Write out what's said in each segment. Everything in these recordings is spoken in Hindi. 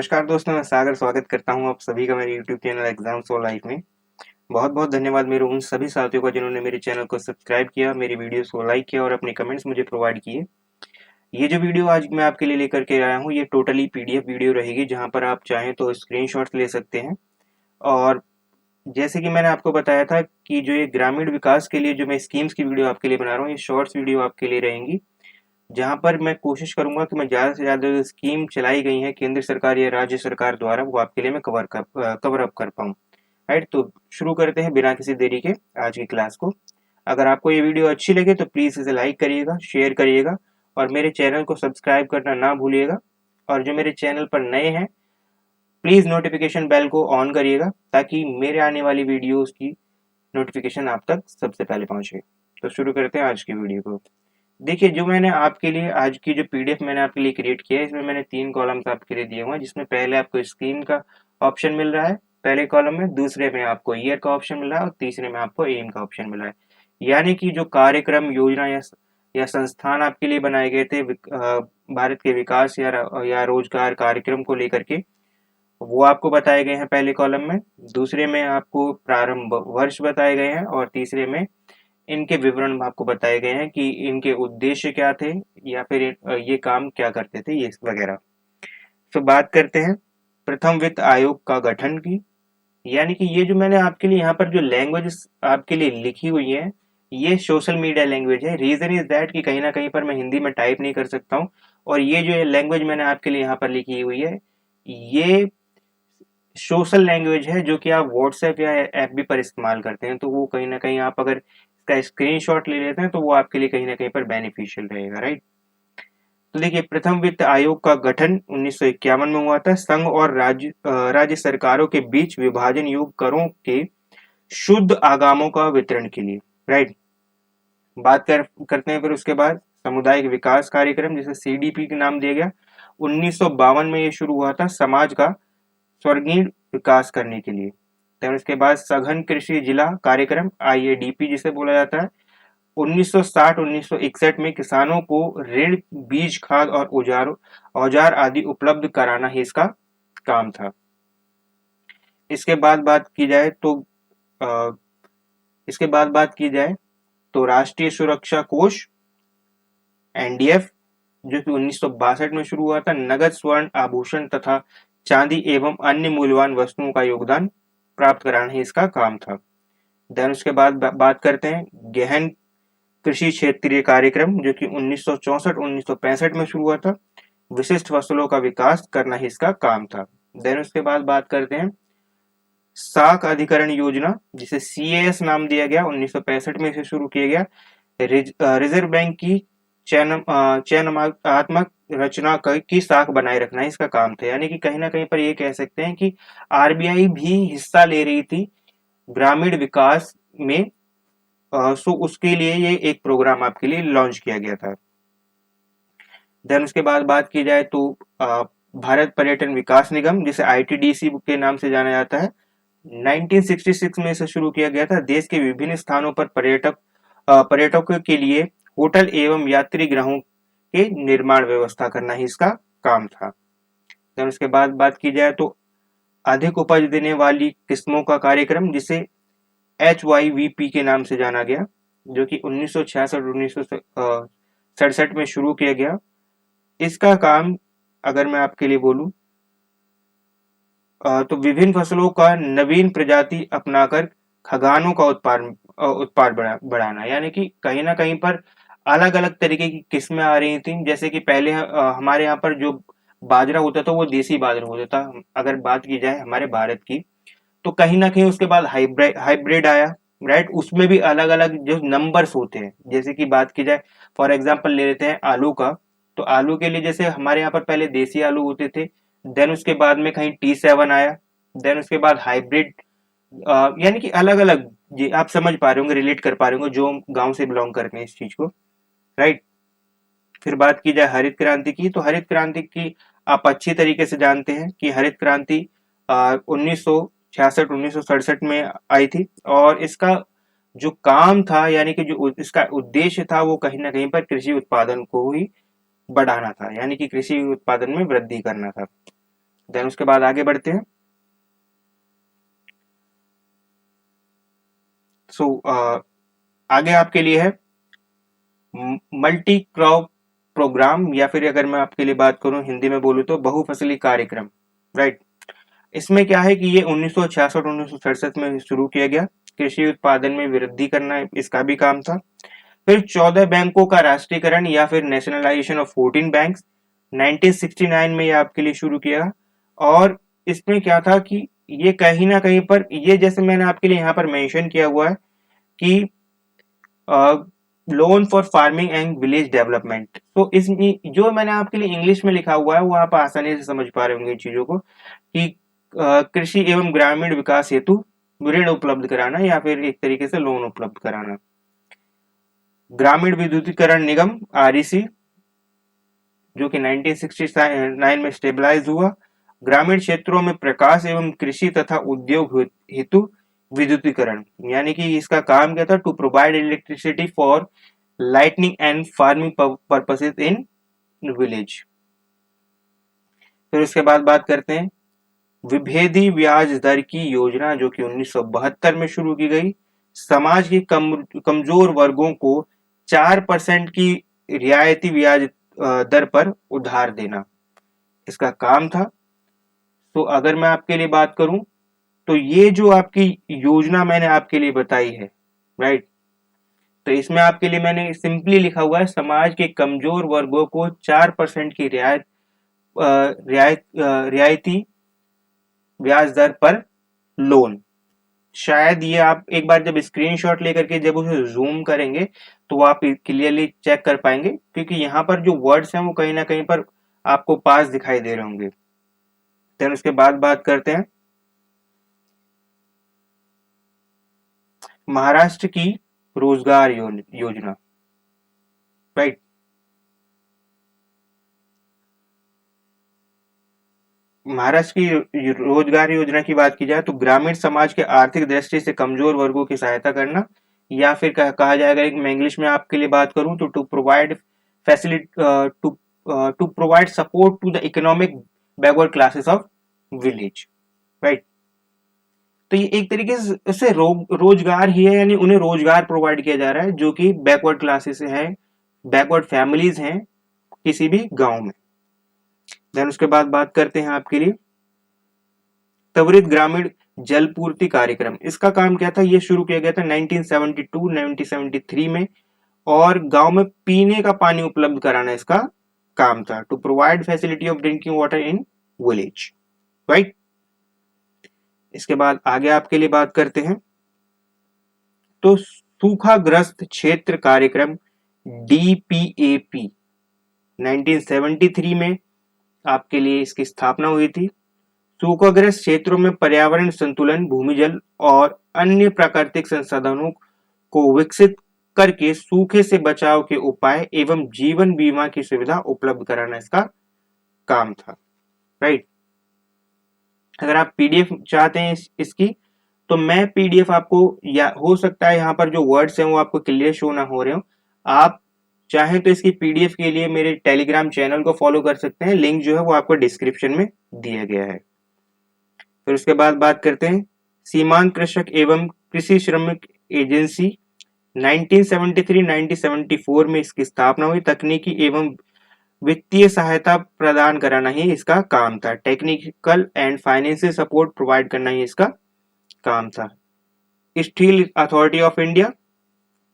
नमस्कार दोस्तों, मैं सागर स्वागत करता हूं आप सभी का मेरे YouTube channel exam so life में। बहुत बहुत धन्यवाद मेरे उन सभी साथियों का जिन्होंने मेरे चैनल को सब्सक्राइब किया, मेरी वीडियोस को लाइक किया और अपने कमेंट्स मुझे प्रोवाइड किए। ये जो वीडियो आज मैं आपके लिए लेकर के आया हूँ, ये टोटली पीडीएफ वीडियो रहेगी, जहाँ पर आप चाहें तो स्क्रीनशॉट्स ले सकते हैं। और जैसे कि मैंने आपको बताया था कि जो ये ग्रामीण विकास के लिए जो मैं स्कीम्स की वीडियो आपके लिए बना रहा हूँ, ये शॉर्ट्स वीडियो आपके लिए रहेंगी, जहाँ पर मैं कोशिश करूंगा कि मैं ज़्यादा से ज़्यादा जो स्कीम चलाई गई है केंद्र सरकार या राज्य सरकार द्वारा, वो आपके लिए मैं कवर अप कर पाऊँ। राइट, तो शुरू करते हैं बिना किसी देरी के आज की क्लास को। अगर आपको ये वीडियो अच्छी लगे तो प्लीज़ इसे लाइक करिएगा, शेयर करिएगा और मेरे चैनल को सब्सक्राइब करना ना भूलिएगा। और जो मेरे चैनल पर नए हैं, प्लीज़ नोटिफिकेशन बेल को ऑन करिएगा ताकि मेरे आने वाली वीडियोज़ की नोटिफिकेशन आप तक सबसे पहले पहुँचे। तो शुरू करते हैं आज की वीडियो को। देखिए, जो मैंने आपके लिए आज की जो पीडीएफ मैंने आपके लिए क्रिएट किया है, इसमें मैंने 3 कॉलम्स आपके लिए दिए हुए हैं, जिसमें पहले आपको स्कीम का ऑप्शन मिल रहा है पहले कॉलम में, दूसरे में आपको ईयर का ऑप्शन मिल रहा है और तीसरे में आपको एम का ऑप्शन मिल रहा है। यानी कि जो कार्यक्रम, योजना या संस्थान आपके लिए बनाए गए थे भारत के विकास या रोजगार कार्यक्रम को लेकर के, वो आपको बताए गए हैं पहले कॉलम में। दूसरे में आपको प्रारंभ वर्ष बताए गए हैं और तीसरे में इनके विवरण आपको बताए गए हैं कि इनके उद्देश्य क्या थे या फिर ये काम क्या करते थे, ये वगैरह। तो बात करते हैं प्रथम वित्त आयोग का गठन की। यानी कि ये जो मैंने आपके लिए यहाँ पर जो लैंग्वेज आपके लिए लिखी हुई है, ये सोशल मीडिया लैंग्वेज है। रीजन इज दैट कि कहीं ना कहीं पर मैं हिंदी में टाइप नहीं कर सकता हूँ, और ये जो लैंग्वेज मैंने आपके लिए यहाँ पर लिखी हुई है, ये सोशल लैंग्वेज है जो कि आप व्हाट्सएप या एफबी पर इस्तेमाल करते हैं। तो वो कहीं ना कहीं आप अगर इसका स्क्रीनशॉट ले लेते हैं तो वो आपके लिए कहीं ना कहीं पर बेनिफिशियल रहेगा। राइट, तो देखिए, प्रथम वित्त आयोग का गठन 1951 में हुआ था, संघ और राज्य सरकारों के बीच विभाजन युक्त करों के शुद्ध आगामों का वितरण के लिए। राइट, करते हैं फिर उसके बाद सामुदायिक विकास कार्यक्रम, जिसे सीडीपी का नाम दिया गया। 1952 में ये शुरू हुआ था समाज का स्वर्गीय विकास करने के लिए। फिर उसके बाद सघन कृषि जिला कार्यक्रम, आईएडीपी जिसे बोला जाता है, 1960-1961 में किसानों को ऋण, बीज, खाद और औजार आदि उपलब्ध कराना ही इसका काम था। इसके बाद बात की जाए तो अ, इसके बाद बात की जाए तो राष्ट्रीय सुरक्षा कोष, एनडीएफ, जो कि 1962 में शुरू हुआ था, नगद, स्वर्ण, आभूषण तथा चांदी एवं अन्य मूल्यवान वस्तुओं का योगदान प्राप्त कराना ही इसका काम था। देन उसके बाद बात करते हैं गहन कृषि क्षेत्रीय कार्यक्रम, जो कि 1964-1965 में शुरू हुआ था, विशिष्ट फसलों का विकास करना ही इसका काम था। देन उसके बाद बात करते हैं साख अधिकरण योजना, जिसे सीएएस नाम दिया गया, 1965 में इसे शुरू किया गया। रिजर्व बैंक की चयनात्मक रचना की साख बनाए रखना इसका काम था। यानी कि कहीं ना कहीं पर ये कह सकते हैं कि आरबीआई भी हिस्सा ले रही थी ग्रामीण विकास में। सो उसके लिए ये एक प्रोग्राम आपके लिए लॉन्च किया गया था। देन उसके बाद बात की जाए तो भारत पर्यटन विकास निगम, जिसे आईटीडीसी के नाम से जाना जाता है, 1966 में इसे शुरू किया गया था। देश के विभिन्न स्थानों पर पर्यटकों के लिए होटल एवं यात्री गृहों के निर्माण व्यवस्था करना ही इसका काम था। देन उसके बाद बात की जाए तो अधिक उपज देने वाली किस्मों का कार्यक्रम, जिसे HYVP के नाम से जाना गया, जो कि 1966-1967 में शुरू किया गया। इसका काम अगर मैं आपके लिए बोलूं तो विभिन्न फसलों का नवीन प्रजाति अपनाकर खाद्यान्नों का उत्पाद बढ़ाना। यानी कि कहीं ना कहीं पर अलग अलग तरीके की किस्में आ रही थी। जैसे कि पहले हमारे यहाँ पर जो बाजरा होता था वो देसी बाजरा होता था, अगर बात की जाए हमारे भारत की। तो कहीं ना कहीं उसके बाद हाइब्रिड आया। राइट, उसमें भी अलग अलग जो नंबर्स होते हैं। जैसे कि बात की जाए, फॉर एग्जांपल ले लेते हैं आलू का, तो आलू के लिए जैसे हमारे यहाँ पर पहले देसी आलू होते थे, देन उसके बाद में कहीं T7 आया, देन उसके बाद हाइब्रिड। यानी कि अलग अलग, जी आप समझ पा रहे होंगे, रिलेट कर पा रहे होंगे जो गांव से बिलोंग करते हैं इस चीज को। राइट, फिर बात की जाए हरित क्रांति की, तो हरित क्रांति की आप अच्छी तरीके से जानते हैं कि हरित क्रांति 1966-1967 में आई थी, और इसका जो काम था, यानी कि जो इसका उद्देश्य था, वो कहीं ना कहीं पर कृषि उत्पादन को ही बढ़ाना था, यानी कि कृषि उत्पादन में वृद्धि करना था। देन उसके बाद आगे बढ़ते हैं। आगे आपके लिए है मल्टी क्रॉप प्रोग्राम, या फिर अगर मैं आपके लिए बात करूं हिंदी में बोलूं तो बहुफसली कार्यक्रम, राइट। इसमें क्या है कि ये 1966-1967 में शुरू किया गया। कृषि उत्पादन में वृद्धि करना इसका भी काम था। फिर 14 बैंकों का राष्ट्रीयकरण या फिर नेशनलाइजेशन ऑफ 14 बैंक्स 1969 में ये आपके लिए शुरू किया। और इसमें क्या था कि ये कहीं ना कहीं पर, ये जैसे मैंने आपके लिए यहाँ पर मेंशन किया हुआ है कि loan for farming and village development, तो इस जो मैंने आपके लिए इंग्लिश में लिखा हुआ है वो आप आसानी से समझ पा रहे होंगे इन चीजों को, कि कृषि एवं ग्रामीण विकास हेतु ऋण उपलब्ध कराना या फिर एक तरीके से लोन उपलब्ध कराना। ग्रामीण विद्युतीकरण निगम आरईसी जो कि 1969 में स्टेबलाइज हुआ। ग्रामीण क्षेत्रों में प्रकाश एवं कृषि तथा उद्योग हेतु विद्युतीकरण, यानी कि इसका काम क्या था, to provide electricity for lightning and farming purposes in village. फिर उसके बाद बात करते हैं विभेदी ब्याज दर की योजना, जो कि 1972 में शुरू की गई। समाज के कमजोर वर्गों को 4% की रियायती ब्याज दर पर उधार देना इसका काम था। तो अगर मैं आपके लिए बात करूं तो ये जो आपकी योजना मैंने आपके लिए बताई है, राइट, तो इसमें आपके लिए मैंने सिंपली लिखा हुआ है समाज के कमजोर वर्गों को 4% की रियायती ब्याज दर पर लोन। शायद ये आप एक बार जब स्क्रीनशॉट लेकर के जब उसे जूम करेंगे तो आप क्लियरली चेक कर पाएंगे, क्योंकि यहाँ पर जो वर्ड्स हैं वो कहीं ना कहीं पर आपको पास दिखाई दे रहे होंगे। देन उसके बाद बात करते हैं महाराष्ट्र की रोजगार योजना, राइट। महाराष्ट्र की रोजगार योजना की बात की जाए तो ग्रामीण समाज के आर्थिक दृष्टि से कमजोर वर्गों की सहायता करना, या फिर कहा जाएगा, एक मैं इंग्लिश में आपके लिए बात करूं तो to provide facility to provide support to the economic backward classes of village, right. तो ये एक तरीके से रोजगार ही है, यानी उन्हें रोजगार प्रोवाइड किया जा रहा है जो कि बैकवर्ड क्लासेस हैं, बैकवर्ड फैमिलीज हैं किसी भी गांव में। देन उसके बाद बात करते हैं आपके लिए त्वरित ग्रामीण जल पूर्ति कार्यक्रम। इसका काम क्या था, ये शुरू किया गया था 1972-1973 में, और गांव में पीने का पानी उपलब्ध कराना इसका काम था, to provide facility of drinking water in village, right. इसके बाद आगे आपके लिए बात करते हैं तो सूखाग्रस्त क्षेत्र कार्यक्रम DPAP 1973 में आपके लिए इसकी स्थापना हुई थी। सूखाग्रस्त क्षेत्रों में पर्यावरण संतुलन, भूमिजल और अन्य प्राकृतिक संसाधनों को विकसित करके सूखे से बचाव के उपाय एवं जीवन बीमा की सुविधा उपलब्ध कराना इसका काम था, राइट। अगर आप पीडीएफ चाहते हैं इसकी तो मैं पीडीएफ आपको, या हो सकता है यहाँ पर जो वर्ड्स हैं वो आपको क्लियर शो ना हो रहे हो, आप चाहें तो इसकी पीडीएफ के लिए मेरे टेलीग्राम चैनल को फॉलो कर सकते हैं, लिंक जो है वो आपको डिस्क्रिप्शन में दिया गया है। फिर उसके बाद बात करते हैं सीमांत कृषक एवं कृषि श्रमिक एजेंसी 1973-1974 में इसकी स्थापना हुई। तकनीकी एवं वित्तीय सहायता प्रदान कराना ही इसका काम था, technical and financial support provide करना ही इसका काम था। स्टील अथॉरिटी ऑफ इंडिया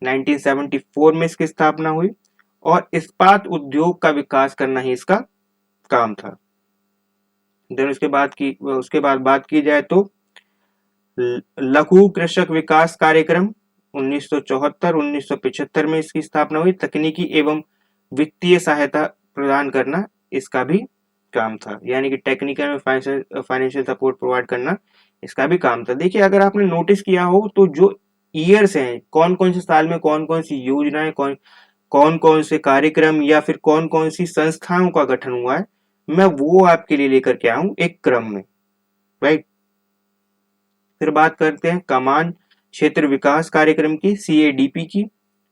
1974 में इसकी स्थापना हुई, और इस्पात उद्योग का विकास करना ही इसका काम था। देन उसके बाद बात की जाए तो लघु कृषक विकास कार्यक्रम 1974-1975 में इसकी स्थापना हुई। तकनीकी एवं वित्तीय सहायता प्रदान करना इसका भी काम था, यानी कि टेक्निकल और फाइनेंशियल सपोर्ट प्रोवाइड करना इसका भी काम था। देखिए अगर आपने नोटिस किया हो तो जो ईयर्स हैं, कौन कौन से साल में कौन कौन सी योजनाएं, कौन कौन से कार्यक्रम या फिर कौन कौन सी संस्थाओं का गठन हुआ है, मैं वो आपके लिए लेकर के आऊं एक क्रम में, राइट। फिर बात करते हैं कमान क्षेत्र विकास कार्यक्रम की, CADP की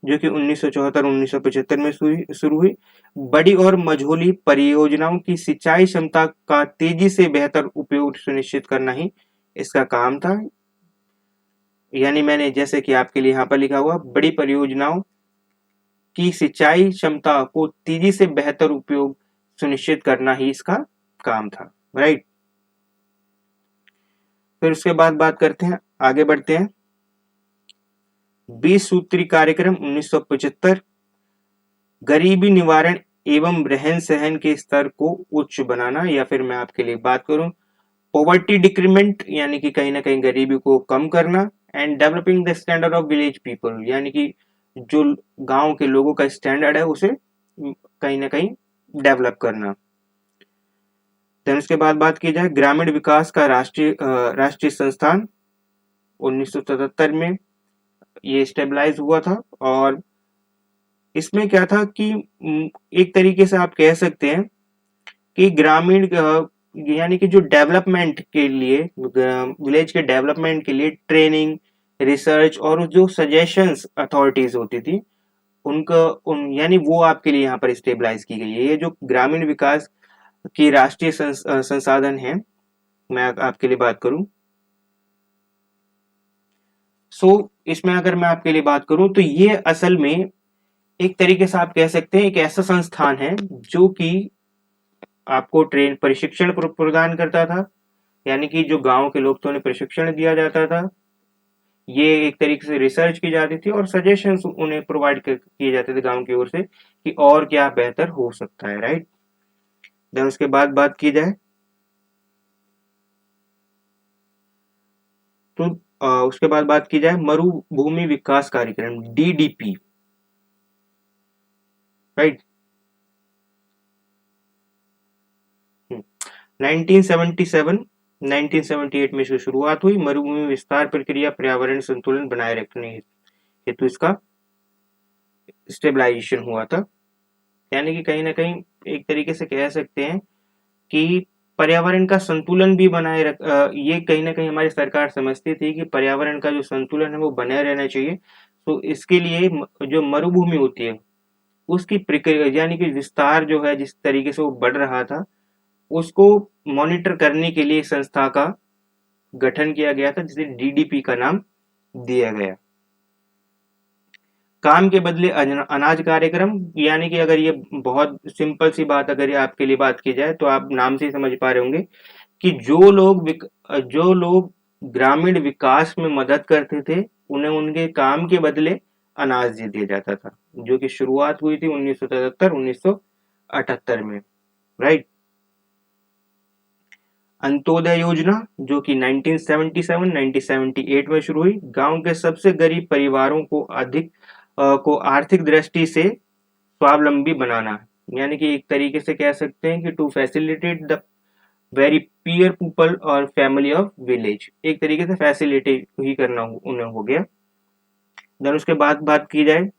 जो कि 1974-1975 में शुरू हुई। बड़ी और मझोली परियोजनाओं की सिंचाई क्षमता का तेजी से बेहतर उपयोग सुनिश्चित करना ही इसका काम था। यानी मैंने जैसे कि आपके लिए यहाँ पर लिखा हुआ, बड़ी परियोजनाओं की सिंचाई क्षमता को तेजी से बेहतर उपयोग सुनिश्चित करना ही इसका काम था, राइट। फिर उसके बाद बात करते हैं, आगे बढ़ते हैं। 20 सूत्री कार्यक्रम 1975 गरीबी निवारण एवं रहन सहन के स्तर को उच्च बनाना, या फिर मैं आपके लिए बात करूं पॉवर्टी डिक्रीमेंट, यानी कि कहीं ना कहीं गरीबी को कम करना, and developing the standard of village people, यानी कि जो गांव के लोगों का स्टैंडर्ड है उसे कहीं ना कहीं डेवलप करना। देन उसके बाद बात की जाए ग्रामीण विकास का राष्ट्रीय संस्थान 1977 में ये स्टेबलाइज हुआ था। और इसमें क्या था कि एक तरीके से आप कह सकते हैं कि ग्रामीण यानी कि जो डेवलपमेंट के लिए, विलेज के डेवलपमेंट के लिए ट्रेनिंग, रिसर्च और जो सजेशंस अथॉरिटीज होती थी यानी वो आपके लिए यहाँ पर स्टेबलाइज की गई है। ये जो ग्रामीण विकास की राष्ट्रीय संसाधन है, मैं आपके लिए बात करूं इसमें अगर मैं आपके लिए बात करूं तो ये असल में एक तरीके से आप कह सकते हैं एक ऐसा संस्थान है जो कि आपको प्रशिक्षण प्रदान करता था, यानी कि जो गांव के लोग थे उन्हें प्रशिक्षण दिया जाता था। ये एक तरीके से रिसर्च की जाती थी और सजेशंस उन्हें प्रोवाइड किए जाते थे गांव की ओर से कि और क्या बेहतर हो सकता है, राइट। देन उसके बाद बात की जाए तो उसके बाद बात की जाए मरुभूमि विकास कार्यक्रम DDP, राइट। 1978 में इसकी शुरुआत हुई। मरुभूमि विस्तार प्रक्रिया पर्यावरण संतुलन बनाए रखने हेतु इसका स्टेबलाइजेशन हुआ था। यानी कि कहीं ना कहीं एक तरीके से कह सकते हैं कि पर्यावरण का संतुलन भी बनाए ये कहीं ना कहीं हमारी सरकार समझती थी कि पर्यावरण का जो संतुलन है वो बने रहना चाहिए। तो इसके लिए जो मरुभूमि होती है उसकी प्रक्रिया यानी कि विस्तार जो है जिस तरीके से वो बढ़ रहा था उसको मॉनिटर करने के लिए संस्था का गठन किया गया था, जिसे DDP का नाम दिया गया। काम के बदले अनाज कार्यक्रम, यानी कि अगर ये बहुत सिंपल सी बात अगर ये आपके लिए बात की जाए तो आप नाम से ही समझ पा रहे होंगे कि जो लोग ग्रामीण विकास में मदद करते थे उन्हें उनके काम के बदले अनाज दे दिया जाता था, जो कि शुरुआत हुई थी 1977-1978 में, राइट। अंत्योदय योजना जो कि 1978 में शुरू हुई, गांव के सबसे गरीब परिवारों को आर्थिक दृष्टि से स्वावलंबी बनाना, यानी कि एक तरीके से कह सकते हैं कि to facilitate the very poor people और फैमिली ऑफ विलेज, एक तरीके से फैसिलिटेट ही करना उन्हें हो गया। देन उसके बाद बात की जाए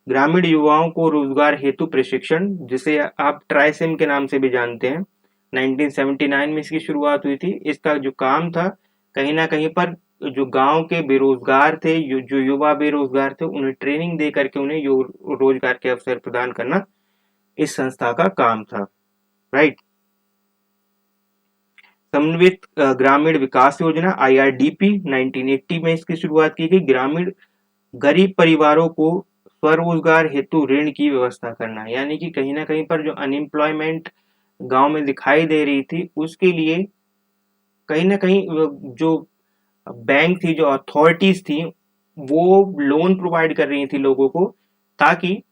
ग्रामीण युवाओं को रोजगार हेतु प्रशिक्षण, जिसे आप ट्राइसिम के नाम से भी जानते हैं। 1979 में इसकी शुरुआत हुई थी। इसका जो काम था कहीं ना कहीं पर जो गांव के बेरोजगार थे, जो युवा बेरोजगार थे, उन्हें ट्रेनिंग दे करके उन्हें रोजगार के अवसर प्रदान करना इस संस्था का काम था, राइट। समन्वित ग्रामीण विकास योजना IRDP 1980 में इसकी शुरुआत की गई। ग्रामीण गरीब परिवारों को स्वरोजगार हेतु ऋण की व्यवस्था करना, यानी कि कहीं ना कहीं पर जो अनएम्प्लॉयमेंट गांव में दिखाई दे रही थी उसके लिए कहीं ना कहीं जो बैंक थी, जो अथॉरिटीज थी, वो लोन प्रोवाइड कर रही थी लोगों को ताकि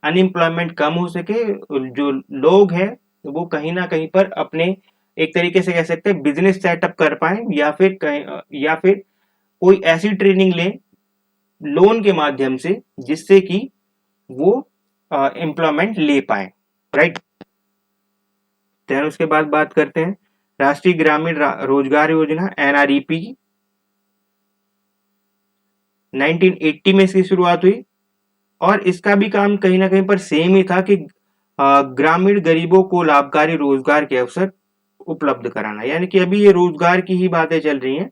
अनएम्प्लॉयमेंट कम हो सके। जो लोग हैं वो कहीं ना कहीं पर अपने एक तरीके से कह सकते हैं बिजनेस सेटअप कर पाए, या फिर कोई ऐसी ट्रेनिंग ले लोन के माध्यम से जिससे कि वो एम्प्लॉयमेंट ले पाए, राइट। देन उसके बाद बात करते हैं राष्ट्रीय ग्रामीण रोजगार योजना NREP की। 1980 में इसकी शुरुआत हुई और इसका भी काम कहीं ना कहीं पर सेम ही था कि ग्रामीण गरीबों को लाभकारी रोजगार के अवसर उपलब्ध कराना, यानी कि अभी ये रोजगार की ही बातें चल रही हैं।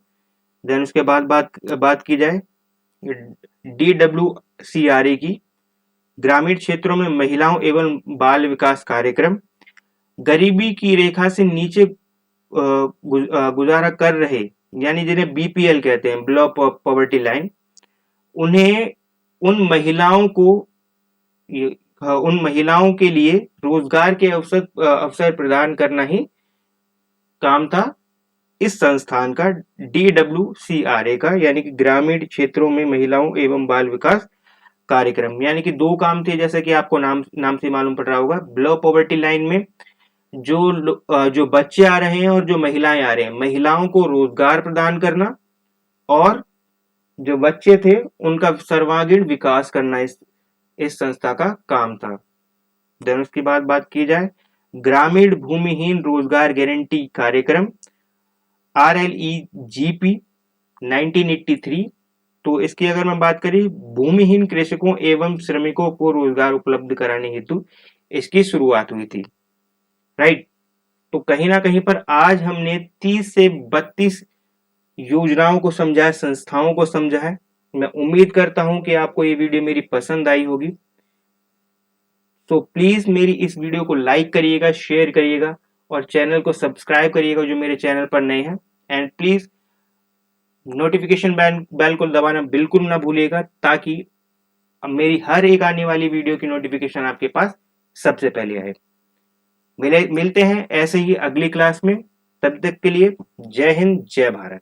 देन उसके बाद बात की जाए DWCRA की, ग्रामीण क्षेत्रों में महिलाओं एवं बाल विकास कार्यक्रम, गरीबी की रेखा से नीचे गुजारा कर रहे, यानी जिन्हें BPL कहते हैं, बिलो पॉवर्टी लाइन, उन्हें उन महिलाओं के लिए रोजगार के अवसर प्रदान करना ही काम था इस संस्थान का, DWCRA का, यानी कि ग्रामीण क्षेत्रों में महिलाओं एवं बाल विकास कार्यक्रम। यानी कि दो काम थे, जैसे कि आपको नाम से मालूम पड़ रहा होगा। बिलो पॉवर्टी लाइन में जो बच्चे आ रहे हैं और जो महिलाएं आ रहे हैं, महिलाओं को रोजगार प्रदान करना, और जो बच्चे थे उनका सर्वांगीण विकास करना इस संस्था का काम था। देन उसके बाद बात की जाए ग्रामीण भूमिहीन रोजगार गारंटी कार्यक्रम, RLEGP 1983। तो इसकी अगर मैं बात करें, भूमिहीन कृषकों एवं श्रमिकों को रोजगार उपलब्ध कराने हेतु इसकी शुरुआत हुई थी, राइट। तो कहीं ना कहीं पर आज हमने 30 से 32 योजनाओं को समझा है, संस्थाओं को समझा है। मैं उम्मीद करता हूं कि आपको ये वीडियो मेरी पसंद आई होगी। तो प्लीज मेरी इस वीडियो को लाइक करिएगा, शेयर करिएगा और चैनल को सब्सक्राइब करिएगा जो मेरे चैनल पर नए हैं। एंड प्लीज नोटिफिकेशन बेल को दबाना बिल्कुल ना भूलिएगा, ताकि मेरी हर एक आने वाली वीडियो की नोटिफिकेशन आपके पास सबसे पहले आए। मिलते हैं ऐसे ही अगली क्लास में। तब तक के लिए जय हिंद, जय भारत।